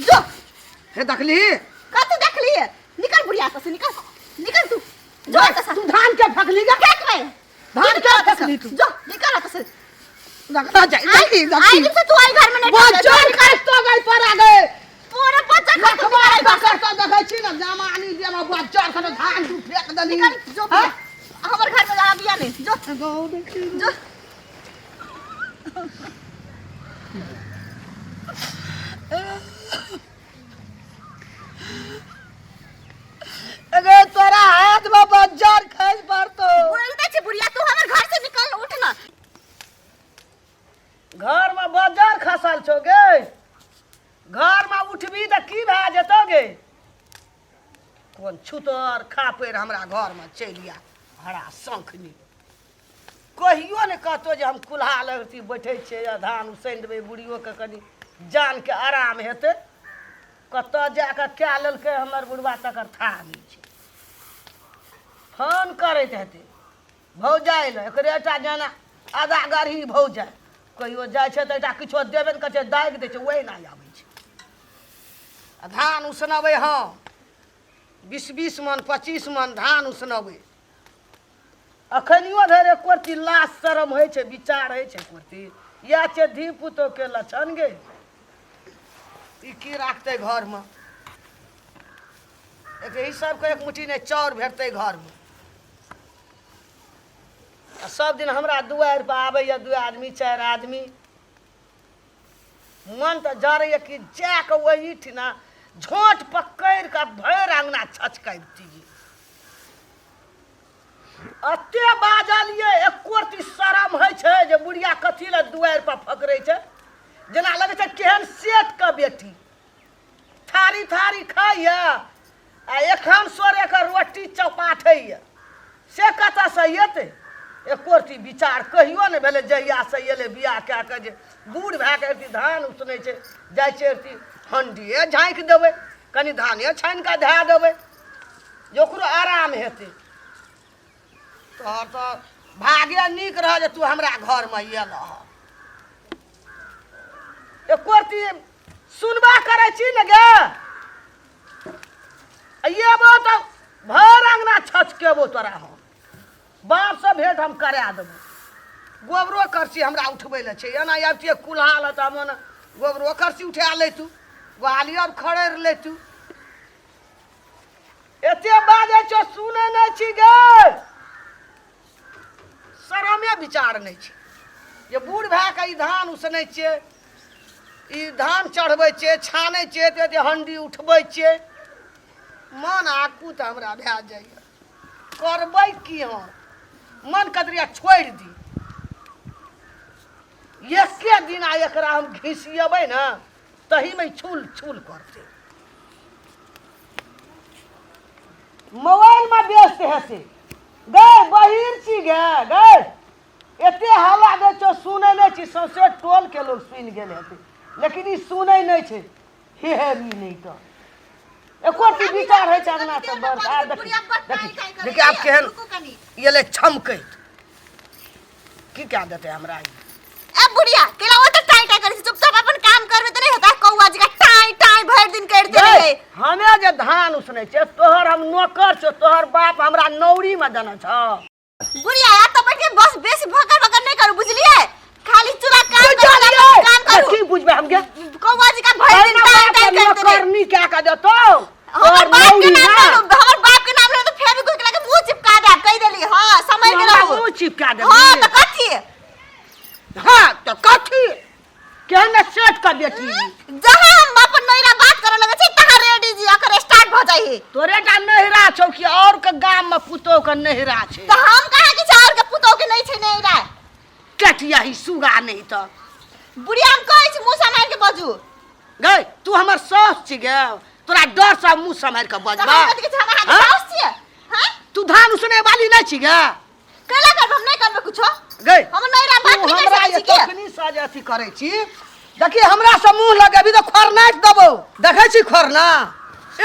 जो हे देखली का तू देख लिए निकल बुढ़िया से निकल तू जो तू धान के फकली का फेंक रे धान के फकली तू जो निकल से लगता जाएगी आई जब से तू आई घर में नहीं बच्चन कर तो गई पर आ गए पूरा बच्चा का तू खबर का कर तो देखै छी ना जमानी जे में बच्चन का धान तू फेंक दली निकल जो हमर घर में आ बिया नहीं जो जो अरे तोरा हाथ में बज्जर खस पड़तो बोलते छी बुढ़िया तू हमर घर से निकल उठ ना घर में बज्जर खसल छो गे घर में उठबी त की भए जतोगे कोन छुतर खापेर हमरा घर में चलिया हरा शंखनी कहियो ने कहतो जे हम कुल्हा लगती बैठे छे या धान उसैन देबै बुढ़ियो के कनी जान के आराम हेते कत जाके क्या ललकै हमर बुढ़वा तकर था नहीं छै फोन करैत हेतै भौजाइ ले एकरेटा जाना आधा गाड़ी भौजाइ कहियो जाइ छै त एकटा किछो देबे ने कहै छै दागि दै छै ओहि नहि आबै छै आ धान उसनबै हाँ 20-20 मन 25 मन धान उसनबै अखनियो धरि एको रती लाश शरम होइ छै विचार होइ छै एको रती इएह छै धी पुतोह के लक्षण गे ई की राखतै घर में एक सबके एक मुट्ठी नहीं चाउर भेटतै घर में सब दिन हमरा दुआरि पर आबैया 2 आदमी 4 आदमी मन तो जरैया कि जाके वही ठिना झोंट पकड़ के भरि अंगना छचकैती अते बाजलिए एको रती शरम होइ छै जे बुढ़िया कथी ले दुआरि पर फकरै छै जेना लगे छै केहन सेठ के बेटी थारी थारी खाइया आ एखन सोरे के रोटी चौपाठैया से कतऽ से एतै एको रती विचार कहियो ने भेलै जहिया से एलै बियाह कए के जे बूढ़ भए के अरती धान उसनै छै जाइ छै अरती हंडिए झाँकि देबै कनि धाने छानि कऽ धए देबै जे ओकरो आराम हेतै तोहर तऽ भाग्य नीक रह जे तू हमरा घरमे एलह एको रती सुनबा करै छी ने गे अयबो तऽ भर अंगना छचकेबो तोरा हम बाप से भेंट हम करा देबो गोबरो करसी हमरा उठबै ले छै एना आबितिए कुल्हा ल तऽ हम गोबरो करसी उठा लैतू ग्वालियर खड़ैर लैतू एते बाजै छौ सुनै नहि छी गे शरमे विचार नहि छै जे बूढ़ भए कऽ ई धान उसनै छियै ई धान चढ़बै छियै छानै छियै तऽ हंडी उठबै छियै मन आकू तऽ हमरा भए जाइए करबै की हम मन कदरिया छोड़ि दी एके दिन आ एकरा हम घिसियेबै ने तही में छुल छुल करते मोबाइल में व्यस्त हेतै गए बहिर छी गे एते हल्ला दै छौ सुनै नहि छी सौंसे टोल के लोग सुनि गेल हेतै लेकिन ई सुनै नहि छै हेरी नहीं तो एको टी विचार है अंगना से बरसात देखिए आप केहन ये ले छमकैत की क्या देते हमरा ए बुढ़िया केला वो तो टाई टाई करी चुपचाप अपन काम करबे त नहीं होता कौवा जी का टाई टाई भर दिन करते रहे हमे जे धान उसनै छै तोहर हम नौकर छ तोहर बाप हमरा नौरी में देना छ बुढ़िया या तो बैठ के बस बेसी भकर भकर नहीं करू बुझलिए खाली चूल्हा काम करू की बुझबे हम के कौवा जी का भर दिन टाई टाई करते रहे करनी क्या का देतो हमर बाप के नाम ले तो फेर भी लगे मुंह चिपका दे कह देली हां समय के रहो मुंह चिपका दे हां तो कथी हां तो कथी केहन सेठ का बेटी जहां हम अपन नैरा बात करे लगे छै तहां रेडी जी अकर स्टार्ट भ जाई तोरे का नहिरा छौ कि और के गाम में पुतो के नहिरा छै तो हम कहा कि चार के पुतो के नहीं छै नहिरा कटिया ही सुगा नहीं तो बुढ़िया हम कहै छी मुंह समार के बाजू गई तू हमर सास छी गे तोरा डर से मुंह समार के बजबा तू धान उसने वाली नहीं छी गे केला करब हम नहीं करबे कुछो गई हम नैरा बात नहीं कर सकै छी के तखनी साजे अथी करै छी देखी हमरा से मुंह लगेबी तो खरनाइट देबो देखै छी खरना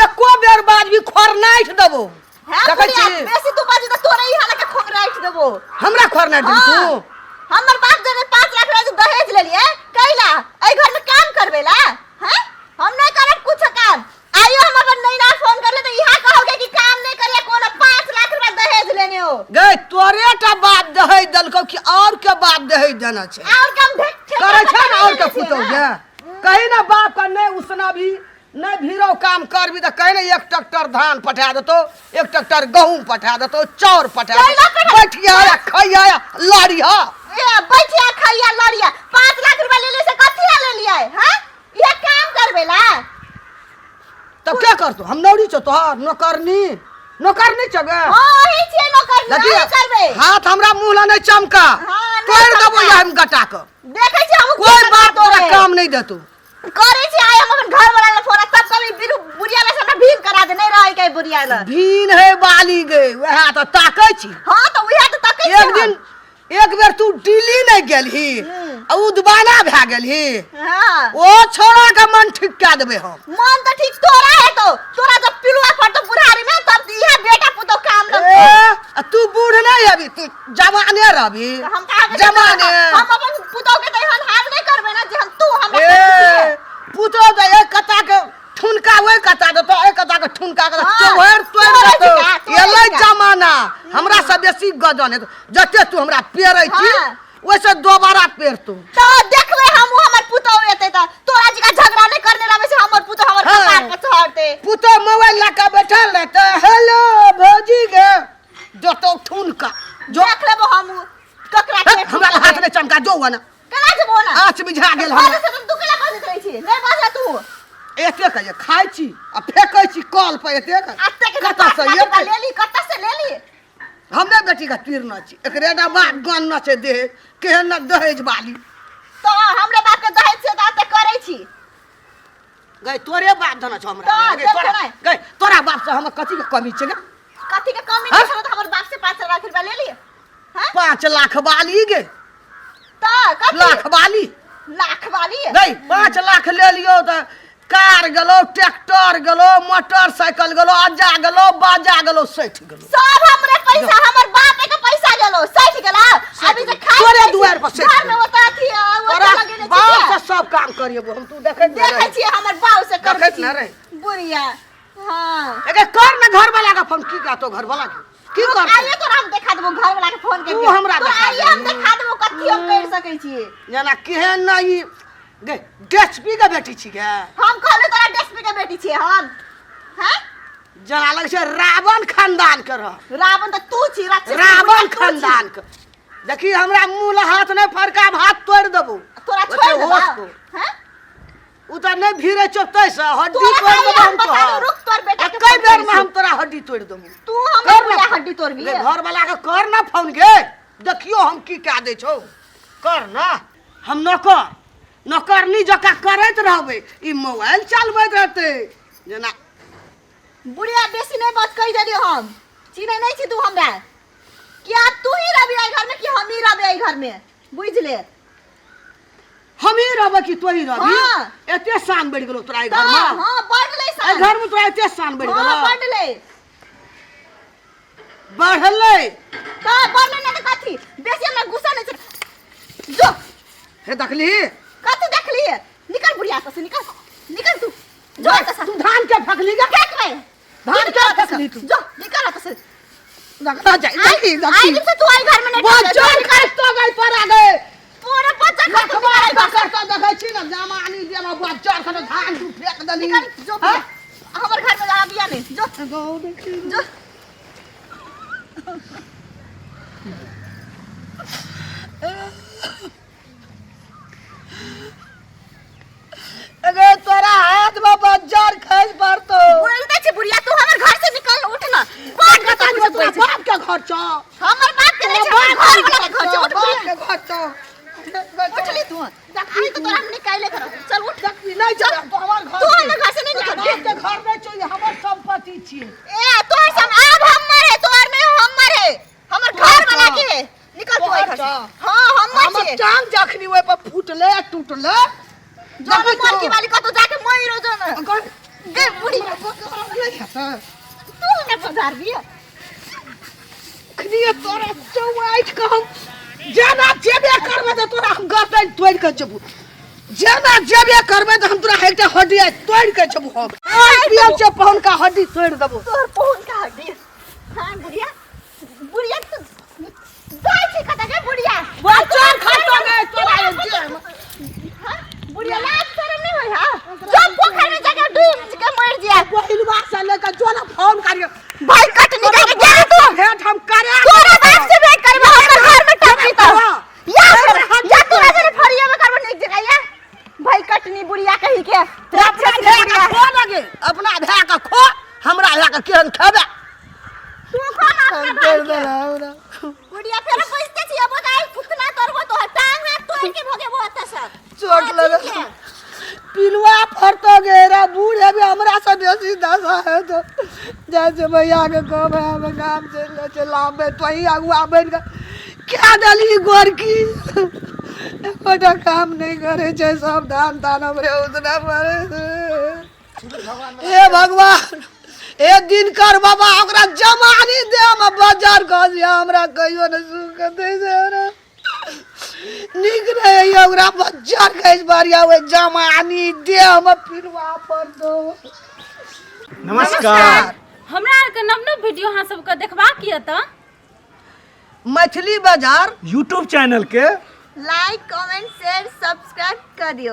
एको बेर बाजबी खरनाइट देबो देखै छी बेसी तू बाजी त तोरे ही हाना के खरनाइट देबो हमरा खरनाइट देबी तू हमर बाप जने 5 लाख दहेज लेलिए कैला ए घर में काम करबेला हैं हम नहीं करब जाना छे और काम भेट करे छे ना और के पुतो ये कहीं ना बाप का नहीं उसना भी नहीं भीरो काम कर भी तो कहीं ना एक ट्रैक्टर धान पठा देतो एक ट्रैक्टर गहूम पठा देतो चाउर पठा देतो बैठिया या खइया या लाड़िया ए बैठिया खइया लड़िया 5 लाख रुपया ले ले से कथि ले लिया हां ये काम करबेला तब क्या करतो हम नौरी छ तोहार नौकरनी छबे हां ही छे नौकर नहीं करबे हाथ हमरा मुंह ला नहीं चमका तोड़ देबो या हम गटा के देखे छी हम कोई बात तोरा काम नहीं देतू करे छी आय हम अपन घर वाला फोरा तब कभी बिरु बुढ़िया ले से भीन करा दे नहीं रही के बुढ़िया ले भीन है बाली गई वह तो ताकै छी हां तो वही तो ताकै एक दिन एक बेर तू दिल्ली नहीं गेलही आ उदबाना भे गेलही हां ओ छोरा के मन ठीक कर देबे हम मन तो ठीक तोरा है तो तोरा जब पिलुआ पड़तो बुढ़ारी में तब इहा बेटा पुतो काम लग ए तू बूढ़ नहीं अभी तू जवाने रहबी हम कहा जवाने हम अपन पुतो के तो हाल नहीं करबे ना जे हम तू हम ए पुतो तो एक कता के ठुनका ओए कता दे तो एक कता के ठुनका के चोहर तोड़ दे ये ले जमाना हमरा से बेसी गजन है जते तू हमरा पेरै छी वैसे दोबारा पेर तू तो देखबे हम हमर पुतो एते त तोरा जी का झगड़ा नहीं करने लावे से हमर पुतो हमर कपार पर चढ़ते पुतो मोबाइल लगा बैठल रहते हेलो भौजी गे जो तो ठुनका जो देख लेबो हम ककरा के हमरा हाथ में चमका जो ना कना जबो ना आँच बुझा गेल हम से तू केला कर देत रही छी नहीं बाजा तू एते कहे खाइ छी आ फेकै छी कल पे एते आते के कता से ये ले ली कता से ले ली हमने बेटी का तीरना छी एकरेडा बात गन न छे दे केहन न दहेज वाली तो हमरे बाप के दहेज से दाते करे छी गई तोरे बाप धना छ हमरा गई तोरा बाप से हम कथि के कमी छे गे कथि के कमी नहीं छलो तो हमर बाप से 5 लाख रुपया ले ली हां 5 लाख वाली गे तो कथि लाख वाली गई 5 लाख ले लियो त कार गलो ट्रैक्टर गलो मोटरसाइकिल गलो अज्जा गलो बाजा गलो सठ गलो सब हमरे पैसा हमर बाप के पैसा गेलो सठ गेला अभी से खाई तोरे दुआर पर सठ घर में होता थी तोरा बाप से सब काम करियो हम तू देखे छी हमर बाप से कर देखत न रे बुढ़िया हां एके कर न घर वाला का फोन की का तो घर वाला की कर आइए तो हम देखा देबो घर वाला के फोन के तू हमरा देखा आइए हम देखा देबो कथि हम कर सकै छी जना केहन नहीं गे डीएसपी के बेटी छी गे हम कहले तोरा डीएसपी के बेटी छी हम हैं जना लगे छे रावण खानदान के रह रावण तो तू छी रावण खानदान के देखी हमरा मुंह हाथ नहीं फरका हाथ तोड़ देबो तोरा छोड़ देबो हैं उ त नहीं भीरे चोपतै से हड्डी तोड़ देबो हम तो रुक तोर बेटा के कई बेर में हम तोरा हड्डी तोड़ देबो तू हमर हड्डी तोड़बी घर वाला के कर ना फोन गे देखियो हम की कह दे छौ कर ना हम नौकरनी जका करैत रहबे ई मोबाइल चलबैत रहते जना बुढ़िया बेसी नहीं बात कहि देलियो हम चिन्ह नहीं छी तू हमरा क्या तू ही रहबी आई घर में कि हम ही रहबे आई घर में बुझ ले हम ही रहबे कि तू ही रहबी हां एते शान बढ़ गेलो तोरा घर में हां बढ़ ले शान घर में तोरा एते शान बढ़ गेलो हां बढ़ले तो बढ़ले ना कथि बेसी हमरा गुस्सा नहीं जो हे देखली कथि देखली निकल बुढ़िया से निकल तू जो तू धान के फकली गे फेंक में धान के फकली तू जो निकल से लगता जाए देखी आई से तू आई घर में नहीं बच्चा काटतो गई पर आ गए पूरा बच्चा लखबाई बकरतो देखै छी न जमानी जेमा बच्चा खन धान तू फेंक दली जो हमर घर में आ बिया नहीं जो अरे तोरा हाथ में बज्जर खैस पड़तो बोलते छी बुढ़िया तू हमर घर से निकल उठ ना बात बता तू बाप के घर छ हमर बाप के नहीं घर वाला के घर छ उठ बाप के घर छ उठ ले तू आई तो तोरा निकाले करो चल उठ नहीं चल तो हमर घर तू हमर घर से नहीं निकल बाप के घर में चाहिए हमर संपत्ति छी ए तोर सम अब हमर है तोर में हमर है हमर घर वाला के निकल तू आई घर से हां हमर हम टांग जखनी ओए पर फूटले टूटले जब मर की वाली को तो जाके मई रो जो ना गे बुढ़ी तू ने पधार दिया खनिया तोरा चौआठ का हम जाना जेबे करबे त तोरा हम गर्दन तोड़ के जबू जाना जेबे करबे त हम तोरा एकटा हड्डी तोड़ के जबू हम पियल छ पहुन का हड्डी तोड़ देबू तोर पहुन का हड्डी हां बुढ़िया तू जाई छी कता के बुढ़िया बच्चा खतो गए बुढ़िया लाज शरम नहीं होई हां जो पोखर में जाके डूब के मर जाए पहिलवा से लेकर जो ना फोन करियो भाई कटनी का जा तू भेंट हम करे तोरा बाप से भेंट करबो हमर घर में टपकी तो या तू नजर फरिया में करबो एक जगह या भाई कटनी बुढ़िया कही के अपना भेड़ खो लगे अपना भेड़ का खो हमरा भेड़ का केहन खेबे तू कौन बुढ़िया फेर पैसे छिया बताई कितना करबो तो टांग हाथ तोड़ के भोगे बहुत सब चोट लगे पिलवा फरतो गेरा बूढ़े भी हमरा से बेसी दशा है तो जैसे भैया के कहबे हम काम से चलाबे तो ही अगुआ बन के क्या डाली गोर की बड़ा काम नहीं करे छै सब दान दान हमरे उतना मारे हे भगवान ए दिन कर बाबा ओकरा जमानी दे हम बाजार कह दिया हमरा कहियो न सुख दे से निक रहे ओकरा बाजार कह बारिया वे जमानी दे हम फिरवा पर दो नमस्कार। हमरा आर के नव नव वीडियो अहाँ सबके देखबाक यऽ तऽ मैथिली बाजार यूट्यूब चैनल के लाइक कमेंट शेयर सब्सक्राइब कर दियो।